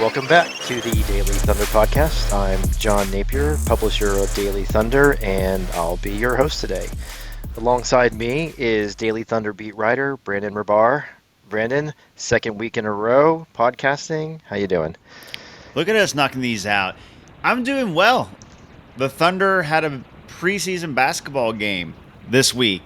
Welcome back to the Daily Thunder podcast. I'm John Napier, publisher of Daily Thunder, and I'll be your host today. Alongside me is Daily Thunder beat writer Brandon Rahbar. Brandon, second week in a row podcasting. How you doing? Look at us knocking these out. I'm doing well. The Thunder had a preseason basketball game this week.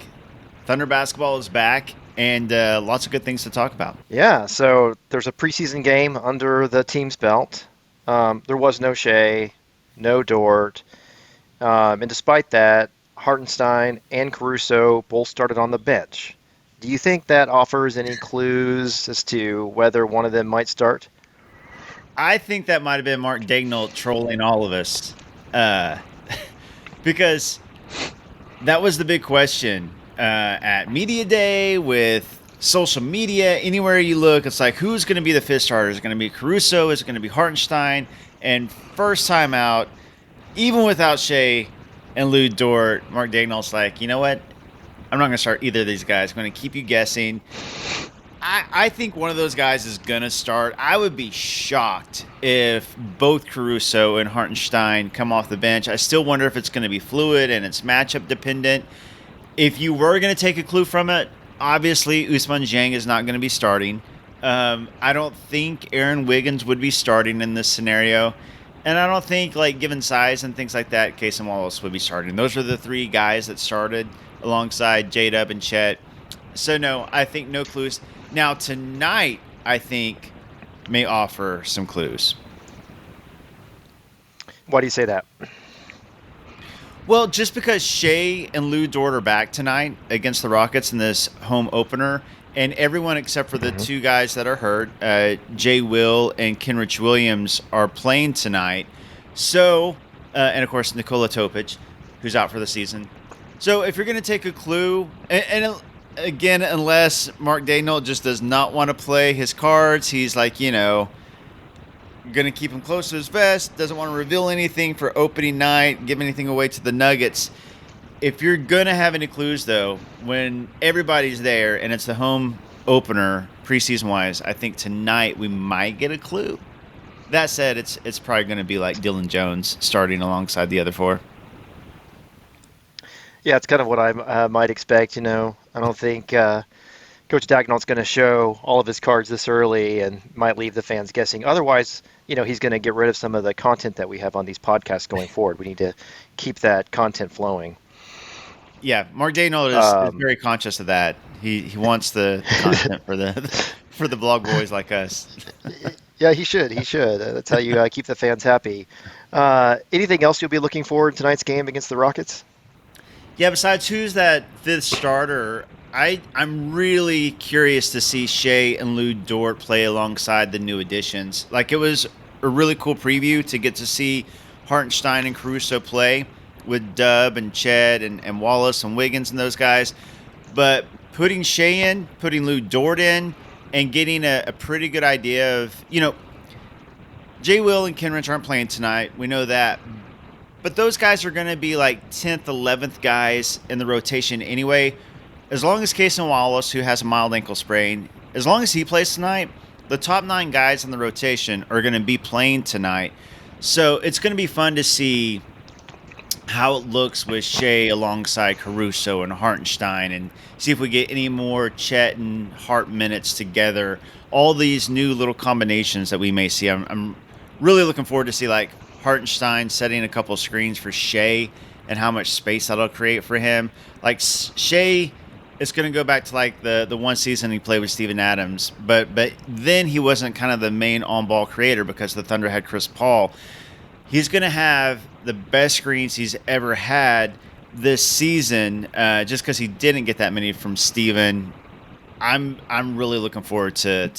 Thunder basketball is back, and lots of good things to talk about. Yeah, so there's a preseason game under the team's belt. There was no Shea, no Dort, and despite that, Hartenstein and Caruso both started on the bench. Do you think that offers any clues as to whether one of them might start? I think that might have been Mark Daigneault trolling all of us, because that was the big question at Media Day with social media. Anywhere you look, it's like, who's going to be the fifth starter? Is it going to be Caruso? Is it going to be Hartenstein? And first time out, even without Shea and Lou Dort, Mark Daigneault's like, you know what? I'm not going to start either of these guys. I'm going to keep you guessing. I think one of those guys is going to start. I would be shocked if both Caruso and Hartenstein come off the bench. I still wonder if it's going to be fluid and it's matchup dependent. If you were going to take a clue from it, obviously Ousmane Dieng is not going to be starting. I don't think Aaron Wiggins would be starting in this scenario. And I don't think, like, given size and things like that, Cason Wallace would be starting. Those are the three guys that started alongside J-Dub and Chet. So, no, I think no clues. Now, tonight, I think, may offer some clues. Why do you say that? Well, just because Shea and Lou Dort are back tonight against the Rockets in this home opener, and everyone except for the two guys that are hurt, Jay Will and Kenrich Williams, are playing tonight. So, and of course, Nikola Topic, who's out for the season. So, if you're going to take a clue, and again, unless Mark Daigneault just does not want to play his cards, he's like, going to keep him close to his vest, doesn't want to reveal anything for opening night, give anything away to the Nuggets. If you're going to have any clues, though, when everybody's there and it's the home opener, preseason-wise, I think tonight we might get a clue. That said, it's probably going to be like Dillon Jones starting alongside the other four. Yeah, it's kind of what I might expect. I don't think Coach Daigneault's going to show all of his cards this early and might leave the fans guessing. Otherwise, he's going to get rid of some of the content that we have on these podcasts going forward. We need to keep that content flowing. Yeah, Mark Daigneault is very conscious of that. He wants the content for the blog boys like us. Yeah, he should. That's how you keep the fans happy. Anything else you'll be looking for in tonight's game against the Rockets? Yeah, besides who's that fifth starter, I'm really curious to see Shea and Lou Dort play alongside the new additions. Like, it was a really cool preview to get to see Hartenstein and Caruso play with Dub and Chet and Wallace and Wiggins and those guys. But putting Shea in, putting Lou Dort in, and getting a pretty good idea of, Jay Will and Kenrich aren't playing tonight. We know that. But those guys are going to be like 10th, 11th guys in the rotation anyway. As long as Cason Wallace, who has a mild ankle sprain, as long as he plays tonight, the top 9 guys in the rotation are going to be playing tonight. So it's going to be fun to see how it looks with Shea alongside Caruso and Hartenstein, and see if we get any more Chet and Hart minutes together. All these new little combinations that we may see. I'm really looking forward to see, like, Hartenstein setting a couple screens for Shea and how much space that'll create for him. Like, Shea, it's going to go back to like the one season he played with Steven Adams, but then he wasn't kind of the main on-ball creator because the Thunder had Chris Paul. He's going to have the best screens he's ever had this season, just because he didn't get that many from Steven. I'm really looking forward to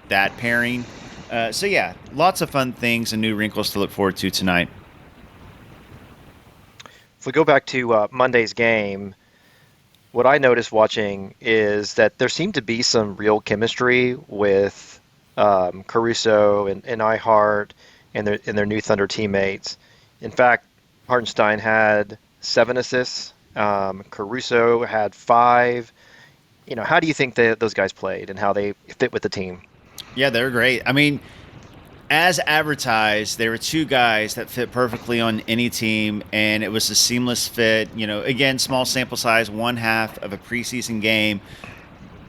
that pairing. So yeah, lots of fun things and new wrinkles to look forward to tonight. If we go back to Monday's game, what I noticed watching is that there seemed to be some real chemistry with Caruso and iHart and their new Thunder teammates. In fact, Hartenstein had 7 assists. Caruso had 5. How do you think those guys played and how they fit with the team? Yeah, they're great. I mean, as advertised, there were two guys that fit perfectly on any team, and it was a seamless fit. Again, small sample size, one half of a preseason game,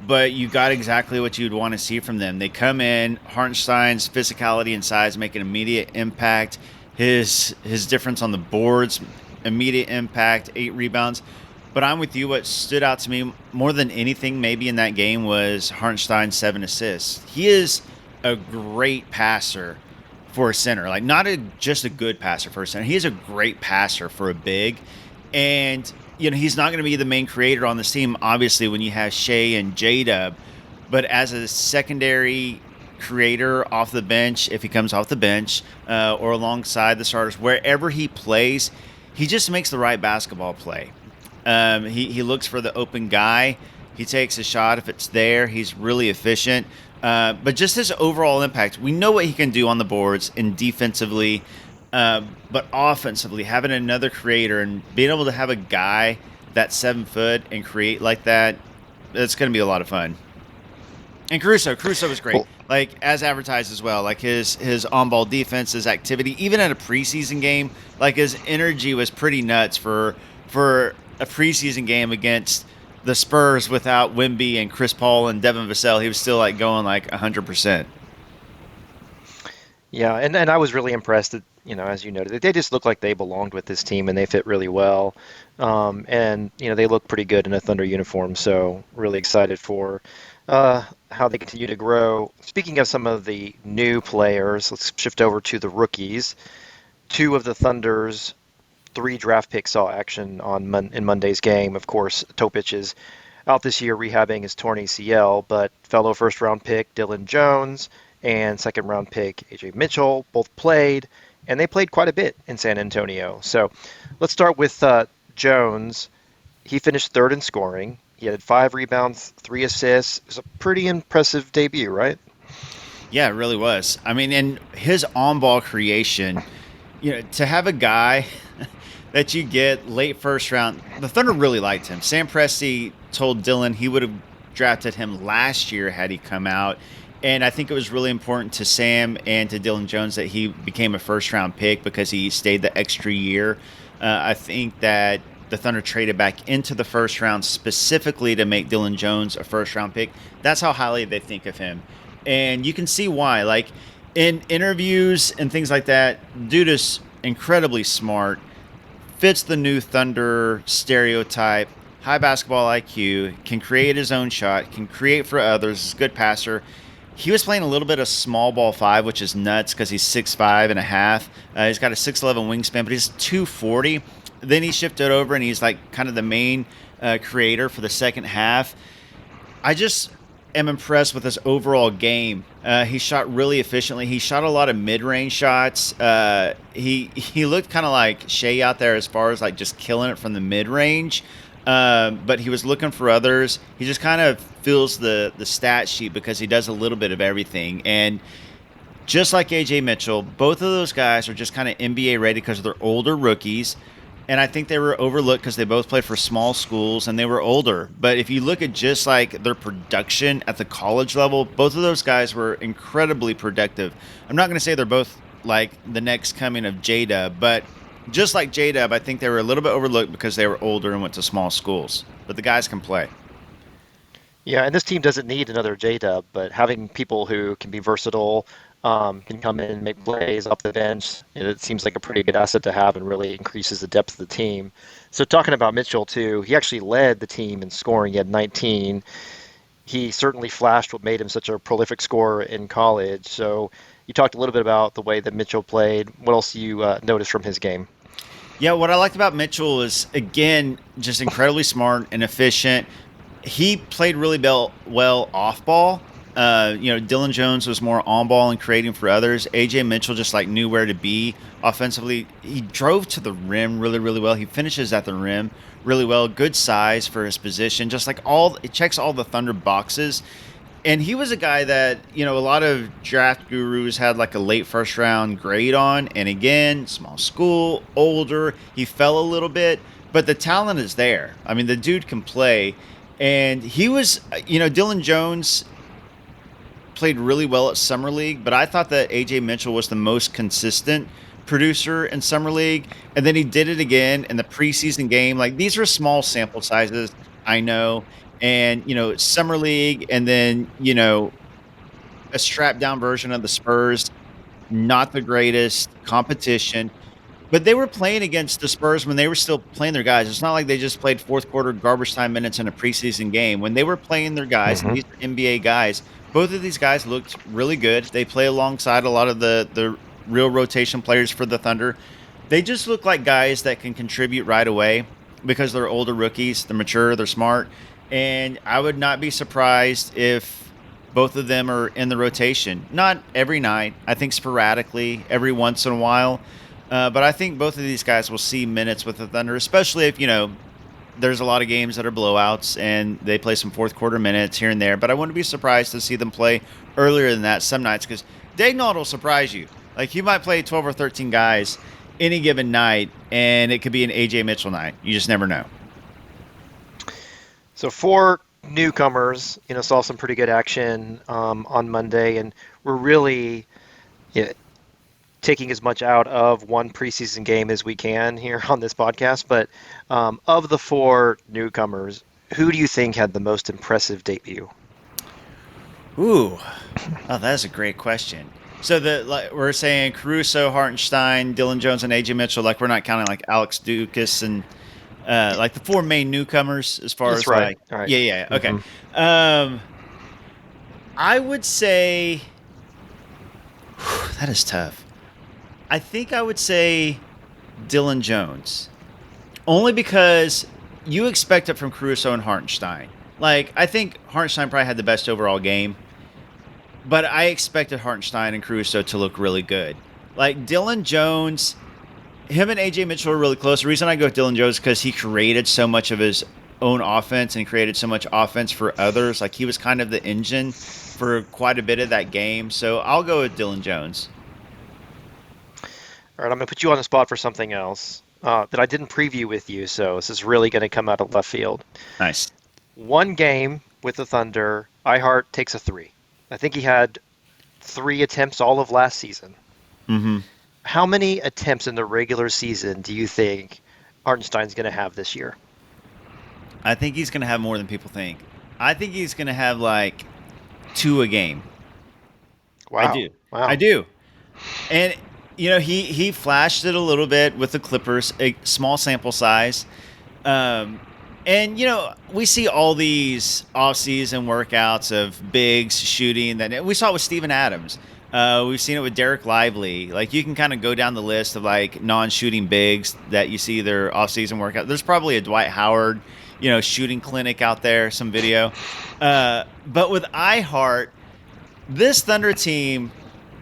but you got exactly what you'd want to see from them. They come in, Hartenstein's physicality and size make an immediate impact. His difference on the boards, immediate impact, 8 rebounds. But I'm with you. What stood out to me more than anything, maybe in that game, was Hartenstein's 7 assists. He is a great passer for a center. Like not just a good passer for a center. He is a great passer for a big, and he's not going to be the main creator on this team. Obviously, when you have Shea and J-Dub, but as a secondary creator off the bench, if he comes off the bench or alongside the starters, wherever he plays, he just makes the right basketball play. He looks for the open guy. He takes a shot if it's there. He's really efficient. But just his overall impact, we know what he can do on the boards and defensively, but offensively, having another creator and being able to have a guy that's 7 foot and create like that, it's going to be a lot of fun. And Caruso was great. Well, Like as advertised as well. Like his on ball defense, his activity, even at a preseason game, like his energy was pretty nuts for a preseason game against the Spurs without Wemby and Chris Paul and Devin Vassell. He was still like going like 100%. yeah, and I was really impressed that, as you noted, they just look like they belonged with this team and they fit really well. And, they look pretty good in a Thunder uniform, so really excited for how they continue to grow. Speaking of some of the new players, let's shift over to the rookies. Two of the Thunder's three draft picks saw action in Monday's game. Of course, Topic is out this year rehabbing his torn ACL, but fellow first round pick Dillon Jones and second round pick Ajay Mitchell both played, and they played quite a bit in San Antonio. So let's start with Jones. He finished third in scoring. He had 5 rebounds, 3 assists. It was a pretty impressive debut, right? Yeah, it really was. I mean, and his on ball creation, to have a guy that you get late first round, the Thunder really liked him. Sam Presti told Dillon he would have drafted him last year had he come out. And I think it was really important to Sam and to Dillon Jones that he became a first round pick because he stayed the extra year. I think that the Thunder traded back into the first round specifically to make Dillon Jones a first round pick. That's how highly they think of him. And you can see why. Like in interviews and things like that, dude is incredibly smart, fits the new Thunder stereotype, high basketball IQ, can create his own shot, can create for others, is a good passer. He was playing a little bit of small ball 5, which is nuts because he's 6'5" and a half. He's got a 6'11" wingspan, but he's 240. Then he shifted over and he's like kind of the main creator for the second half. I just am impressed with his overall game. He shot really efficiently. He shot a lot of mid-range shots. He looked kind of like Shea out there as far as like just killing it from the mid-range. But he was looking for others. He just kind of fills the stat sheet because he does a little bit of everything. And just like Ajay Mitchell, both of those guys are just kind of NBA ready because they're older rookies. And I think they were overlooked because they both played for small schools and they were older. But if you look at just like their production at the college level, both of those guys were incredibly productive. I'm not going to say they're both like the next coming of J-Dub, but just like J-Dub, I think they were a little bit overlooked because they were older and went to small schools. But the guys can play. Yeah, and this team doesn't need another J-Dub, but having people who can be versatile, can come in and make plays off the bench, it seems like a pretty good asset to have and really increases the depth of the team. So talking about Mitchell too, he actually led the team in scoring. He had 19. He certainly flashed what made him such a prolific scorer in college. So you talked a little bit about the way that Mitchell played. What else do you notice from his game? Yeah, what I liked about Mitchell is, again, just incredibly smart and efficient. He played really well off ball. Dillon Jones was more on ball and creating for others. Ajay Mitchell just like knew where to be offensively. He drove to the rim really, really well. He finishes at the rim really well. Good size for his position. Just like it checks all the Thunder boxes. And he was a guy that, a lot of draft gurus had like a late first round grade on. And again, small school, older. He fell a little bit, but the talent is there. I mean, the dude can play. And he was, Dillon Jones, played really well at Summer League, but I thought that Ajay Mitchell was the most consistent producer in Summer League. And then he did it again in the preseason game. Like, these are small sample sizes, I know. And, Summer League, and then, a strapped down version of the Spurs, not the greatest competition. But they were playing against the Spurs when they were still playing their guys. It's not like they just played fourth quarter garbage time minutes in a preseason game. When they were playing their guys, and Hmm. these are NBA guys, both of these guys looked really good. They play alongside a lot of the real rotation players for the Thunder. They just look like guys that can contribute right away because they're older rookies, they're mature, they're smart. And I would not be surprised if both of them are in the rotation. Not every night, I think sporadically, every once in a while. But I think both of these guys will see minutes with the Thunder, especially if, there's a lot of games that are blowouts and they play some fourth quarter minutes here and there. But I wouldn't be surprised to see them play earlier than that some nights because Daignault will surprise you. Like, you might play 12 or 13 guys any given night, and it could be an AJ Mitchell night. You just never know. So four newcomers, saw some pretty good action on Monday, and we're really yeah, taking as much out of one preseason game as we can here on this podcast. But of the four newcomers, who do you think had the most impressive debut? Ooh, oh, that's a great question. So we're saying Caruso, Hartenstein, Dillon Jones, and AJ Mitchell. Like, we're not counting like Alex Dukas and like the four main newcomers as far That's as right. like, All right. yeah, okay. Hmm. Um, I would say that is tough. I think I would say Dillon Jones, only because you expect it from Caruso and Hartenstein. Like, I think Hartenstein probably had the best overall game, but I expected Hartenstein and Caruso to look really good. Like, Dillon Jones, him and AJ Mitchell are really close. The reason I go with Dillon Jones is because he created so much of his own offense and created so much offense for others. Like, he was kind of the engine for quite a bit of that game. So I'll go with Dillon Jones. All right, I'm going to put you on the spot for something else that I didn't preview with you, so this is really going to come out of left field. Nice. One game with the Thunder, Ihart takes a three. I think he had three attempts all of last season. Mm-hmm. How many attempts in the regular season do you think Hartenstein's going to have this year? I think he's going to have more than people think. I think he's going to have like two a game. I Wow. do. I Wow. do. And he flashed it a little bit with the Clippers, a small sample size. Um, and we see all these off-season workouts of bigs shooting. That we saw it with Steven Adams. We've seen it with Derek Lively. Like, you can kind of go down the list of like non-shooting bigs that you see their off-season workout. There's probably a Dwight Howard, shooting clinic out there, some video. But with iHeart, this Thunder team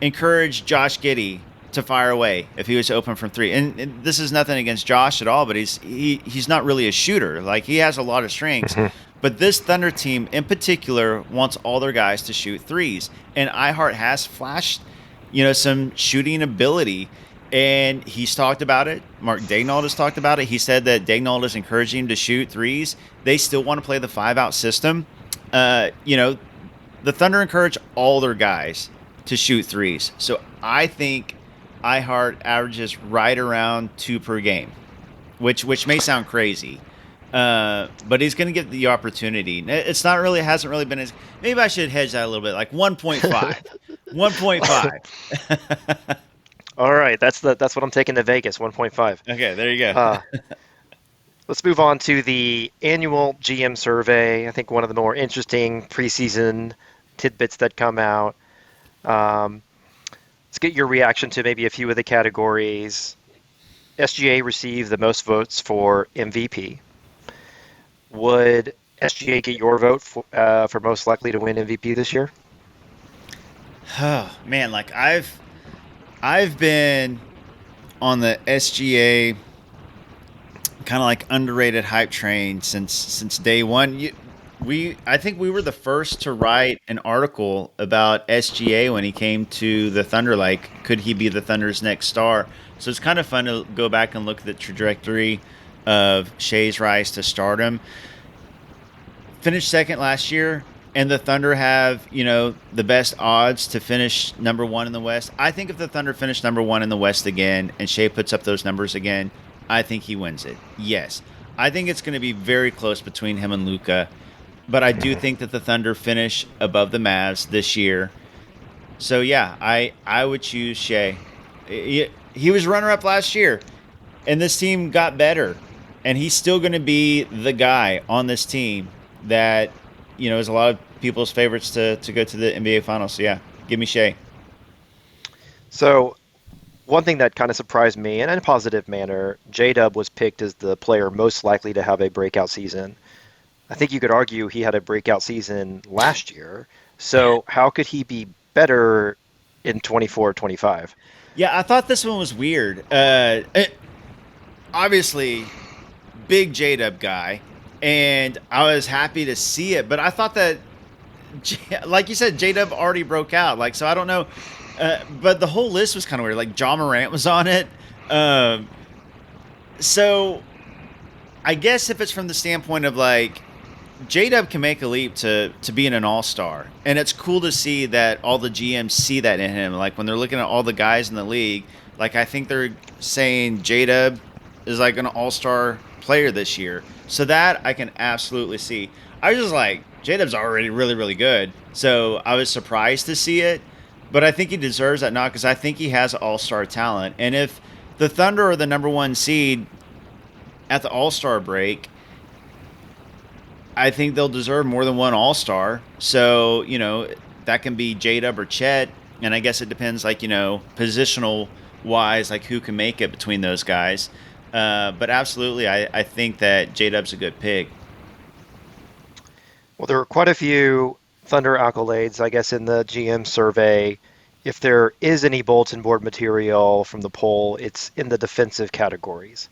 encouraged Josh Giddey to fire away if he was open from three. And this is nothing against Josh at all, but he's not really a shooter. Like, he has a lot of strengths. Hmm. But this Thunder team in particular wants all their guys to shoot threes. And iHeart has flashed, some shooting ability. And he's talked about it. Mark Daignault has talked about it. He said that Daignault is encouraging him to shoot threes. They still want to play the 5-out system. The Thunder encourage all their guys to shoot threes. So I think iHeart averages right around two per game, which may sound crazy, but he's going to get the opportunity. It's not really, hasn't really been as. Maybe I should hedge that a little bit, like 1.5, 1.5. All right, that's what I'm taking to Vegas, 1.5. Okay, there you go. Let's move on to the annual GM survey. I think one of the more interesting preseason tidbits that come out. Let's get your reaction to maybe a few of the categories. SGA received the most votes for MVP. Would SGA get your vote for most likely to win MVP this year? Oh man, like I've been on the SGA kind of like underrated hype train since day one. I think we were the first to write an article about SGA when he came to the Thunder. Like, could he be the Thunder's next star? So it's kind of fun to go back and look at the trajectory of Shea's rise to stardom. Finished second last year. and the Thunder have, the best odds to finish number one in the West. I think if the Thunder finish number one in the West again and Shea puts up those numbers again, I think he wins it. Yes. I think it's going to be very close between him and Luca, but I do Mhm. think that the Thunder finish above the Mavs this year. So yeah, I would choose Shea. He was runner up last year, and this team got better, and he's still going to be the guy on this team that is a lot of people's favorites to go to the NBA Finals. So yeah, give me Shea. So one thing that kind of surprised me, and in a positive manner, J-Dub was picked as the player most likely to have a breakout season. I think you could argue he had a breakout season last year. So how could he be better in 24-25? Yeah, I thought this one was weird. Obviously, big J Dub guy, and I was happy to see it. But I thought that, like you said, J Dub already broke out. Like, so I don't know. But the whole list was kind of weird. Like, John Morant was on it. Um, so I guess if it's from the standpoint of like J Dub can make a leap to being an all star, and it's cool to see that all the GMs see that in him. Like when they're looking at all the guys in the league, like I think they're saying J Dub is like an all star player this year. So that I can absolutely see. I was just like J Dub's already really really good, so I was surprised to see it, but I think he deserves that nod because I think he has all star talent, and if the Thunder are the number one seed at the All Star break, I think they'll deserve more than one All Star. So that can be J Dub or Chet, and I guess it depends, like positional wise, like who can make it between those guys. But absolutely, I think that J Dub's a good pick. Well, there were quite a few Thunder accolades, I guess, in the GM survey. If there is any bulletin board material from the poll, it's in the defensive categories.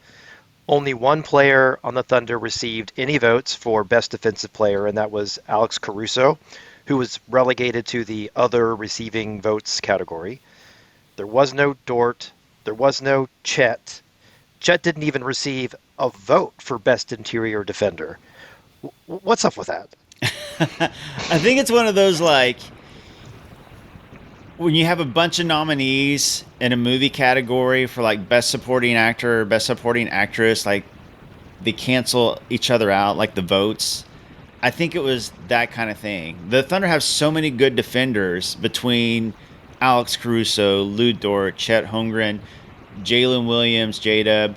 Only one player on the Thunder received any votes for best defensive player, and that was Alex Caruso, who was relegated to the other receiving votes category. There was no Dort. There was no Chet. Chet didn't even receive a vote for best interior defender. What's up with that? I think it's one of those like when you have a bunch of nominees in a movie category for like best supporting actor or best supporting actress, like they cancel each other out, like the votes. I think it was that kind of thing. The Thunder have so many good defenders between Alex Caruso, Lou Dort, Chet Holmgren, Jalen Williams, J Dub,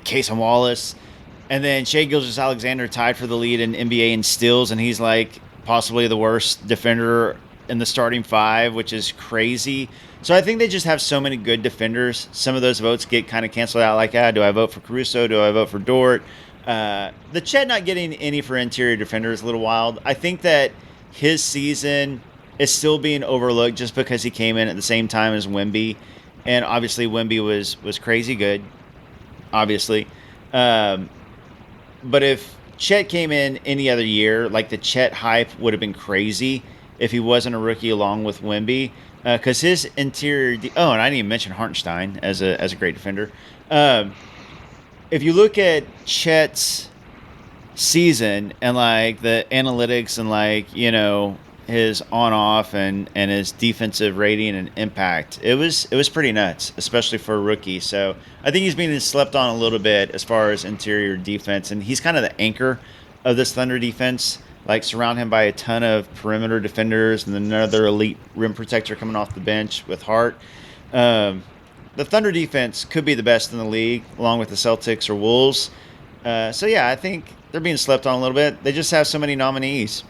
Casey Wallace, and then Shea Gilgeous-Alexander tied for the lead in NBA in steals, and he's like possibly the worst defender in the starting five, which is crazy. So I think they just have so many good defenders. Some of those votes get kind of canceled out. Like, do I vote for Caruso? Do I vote for Dort? The Chet not getting any for interior defender is a little wild. I think that his season is still being overlooked just because he came in at the same time as Wemby, and obviously Wemby was crazy good. Obviously, um, but if Chet came in any other year, like the Chet hype would have been crazy if he wasn't a rookie along with Wemby, because his interior. Oh, and I didn't even mention Hartenstein as a great defender. Um, if you look at Chet's season and like the analytics and like his on off and his defensive rating and impact, it was pretty nuts, especially for a rookie. So I think he's being slept on a little bit as far as interior defense, and he's kind of the anchor of this Thunder defense. Like surround him by a ton of perimeter defenders and then another elite rim protector coming off the bench with Hart. Um, the Thunder defense could be the best in the league, along with the Celtics or Wolves. So yeah, I think they're being slept on a little bit. They just have so many nominees.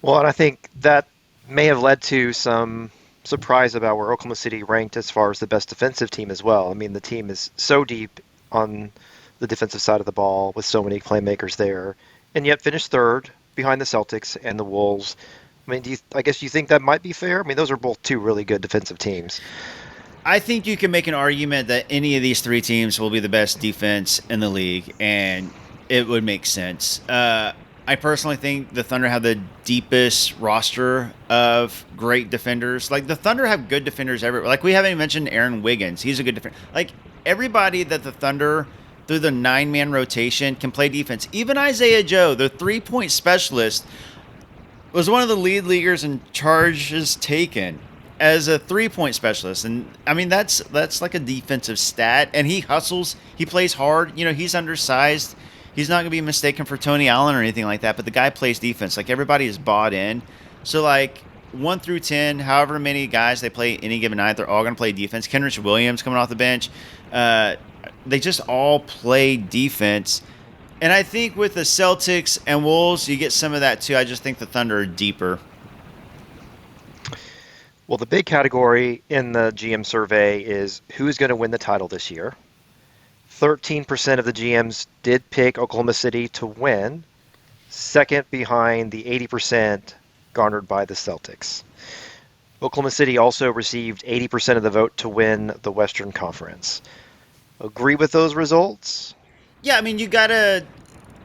Well, and I think that may have led to some surprise about where Oklahoma City ranked as far as the best defensive team as well. I mean, the team is so deep on the defensive side of the ball with so many playmakers there, and yet finished third behind the Celtics and the Wolves. I mean, I guess you think that might be fair? I mean, those are both two really good defensive teams. I think you can make an argument that any of these three teams will be the best defense in the league, and it would make sense. I personally think the Thunder have the deepest roster of great defenders. Like the Thunder have good defenders everywhere. Like we haven't even mentioned Aaron Wiggins. He's a good defender. Like everybody that the Thunder through the 9-man rotation, can play defense. Even Isaiah Joe, the 3-point specialist, was one of the lead leaguers in charges taken as a 3-point specialist. And I mean, that's like a defensive stat. And he hustles, he plays hard. He's undersized. He's not going to be mistaken for Tony Allen or anything like that, but the guy plays defense. Like, everybody is bought in. So, like, 1 through 10, however many guys they play any given night, they're all going to play defense. Kenrich Williams coming off the bench. They just all play defense. And I think with the Celtics and Wolves, you get some of that too. I just think the Thunder are deeper. Well, the big category in the GM survey is who's going to win the title this year. 13% of the GMs did pick Oklahoma City to win, second behind the 80% garnered by the Celtics. Oklahoma City also received 80% of the vote to win the Western Conference. Agree with those results? Yeah, I mean, you got to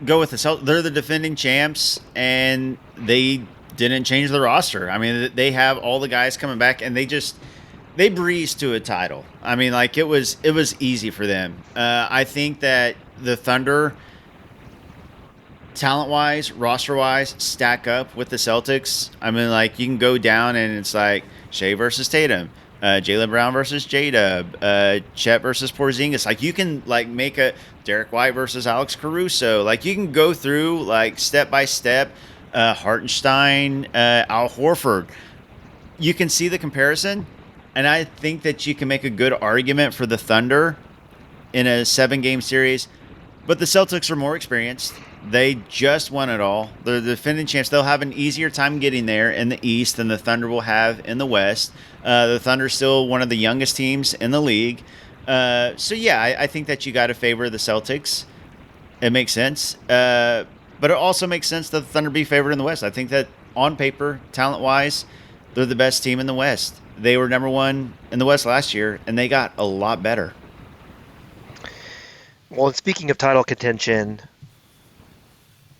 go with the Celtics. They're the defending champs, and they didn't change the roster. I mean, they have all the guys coming back, and they breezed to a title. I mean, like, it was easy for them. I think that the Thunder, talent-wise, roster-wise, stack up with the Celtics. I mean, like, you can go down, and it's like Shea versus Tatum, Jaylen Brown versus J-Dub, Chet versus Porzingis. Like, you can, like, make a Derek White versus Alex Caruso. Like, you can go through, like, step by step. Hartenstein, Al Horford. You can see the comparison, and I think that you can make a good argument for the Thunder in a 7-game series. But the Celtics are more experienced. They just won it all. They're the defending champs. They'll have an easier time getting there in the East than the Thunder will have in the West. The Thunder's still one of the youngest teams in the league. So, yeah, I think that you got to favor the Celtics. It makes sense. But it also makes sense that the Thunder be favored in the West. I think that on paper, talent-wise, they're the best team in the West. They were number 1 in the West last year, and they got a lot better. Well, and speaking of title contention,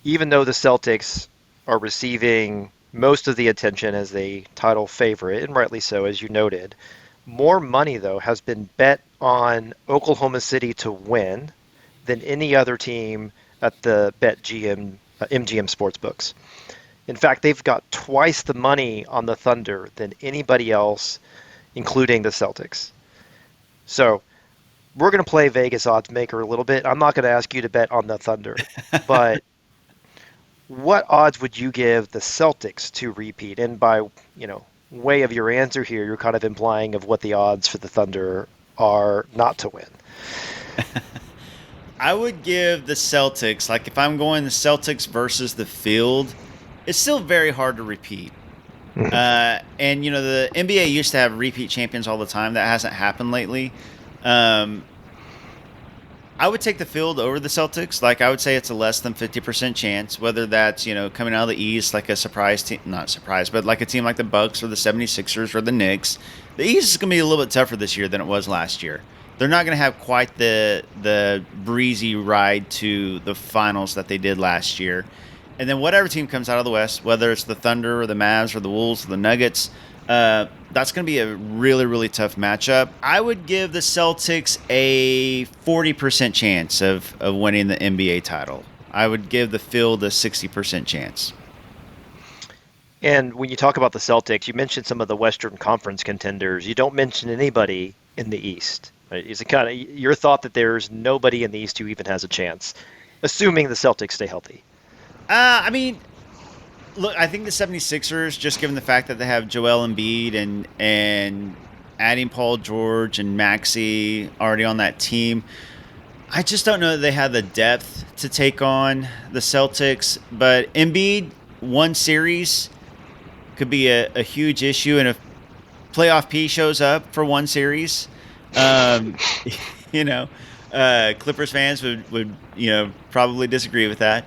even though the Celtics are receiving most of the attention as a title favorite, and rightly so, as you noted, more money, though, has been bet on Oklahoma City to win than any other team at the MGM Sportsbooks. In fact, they've got twice the money on the Thunder than anybody else, including the Celtics. So we're going to play Vegas odds maker a little bit. I'm not going to ask you to bet on the Thunder, but what odds would you give the Celtics to repeat? And by, way of your answer here, you're kind of implying of what the odds for the Thunder are not to win. I would give the Celtics, like, if I'm going the Celtics versus the field, it's still very hard to repeat. And, the NBA used to have repeat champions all the time. That hasn't happened lately. I would take the field over the Celtics. Like, I would say it's a less than 50% chance, whether that's, coming out of the East, like a surprise team, not surprise, but like a team like the Bucks or the 76ers or the Knicks. The East is going to be a little bit tougher this year than it was last year. They're not going to have quite the breezy ride to the finals that they did last year. And then whatever team comes out of the West, whether it's the Thunder or the Mavs or the Wolves or the Nuggets, that's going to be a really, really tough matchup. I would give the Celtics a 40% chance of winning the NBA title. I would give the field a 60% chance. And when you talk about the Celtics, you mentioned some of the Western Conference contenders. You don't mention anybody in the East. Right? Is it kind of your thought that there's nobody in the East who even has a chance, assuming the Celtics stay healthy? I mean, look, I think the 76ers, just given the fact that they have Joel Embiid and adding Paul George and Maxey already on that team, I just don't know that they have the depth to take on the Celtics. But Embiid, one series could be a huge issue, and if playoff P shows up for one series, Clippers fans would probably disagree with that.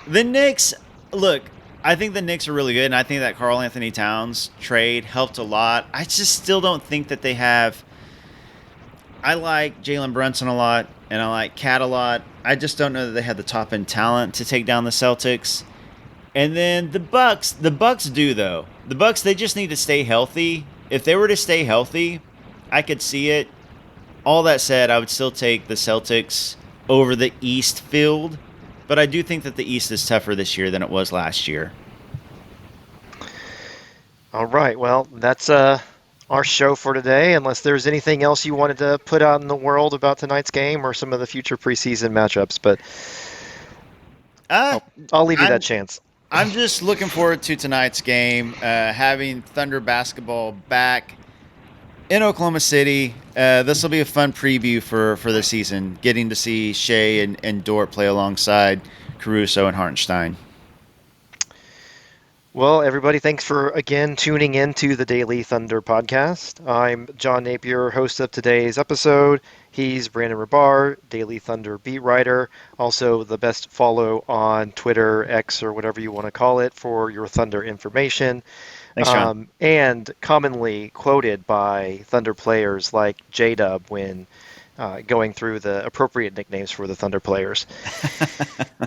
The Knicks, look, I think the Knicks are really good, and I think that Karl Anthony Towns trade helped a lot. I just still don't think that they have. I like Jalen Brunson a lot, and I like Cat a lot. I just don't know that they have the top end talent to take down the Celtics. And then the Bucks do though. The Bucks, they just need to stay healthy. If they were to stay healthy, I could see it. All that said, I would still take the Celtics over the East field, but I do think that the East is tougher this year than it was last year. All right, well, that's our show for today. Unless there's anything else you wanted to put out in the world about tonight's game or some of the future preseason matchups, but Uh, I'll leave you that I'm chance. I'm just looking forward to tonight's game. Having Thunder basketball back in Oklahoma City. This will be a fun preview for the season. Getting to see Shea and Dort play alongside Caruso and Hartenstein. Well, everybody, thanks for again tuning in to the Daily Thunder podcast. I'm John Napier, host of today's episode. He's Brandon Rahbar, Daily Thunder beat writer, also the best follow on Twitter, X, or whatever you want to call it for your Thunder information. Thanks, John. And commonly quoted by Thunder players like J-Dub when going through the appropriate nicknames for the Thunder players.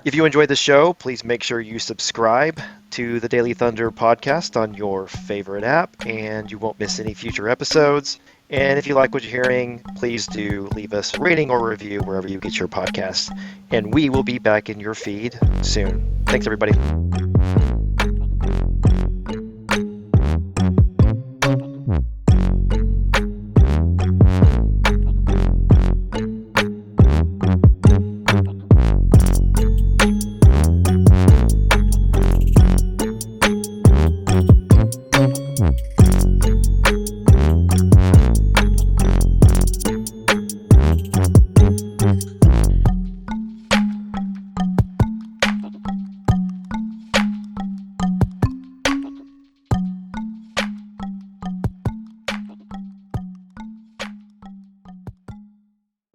If you enjoyed the show, please make sure you subscribe to the Daily Thunder podcast on your favorite app, and you won't miss any future episodes. And if you like what you're hearing, please do leave us a rating or review wherever you get your podcasts. And we will be back in your feed soon. Thanks, everybody.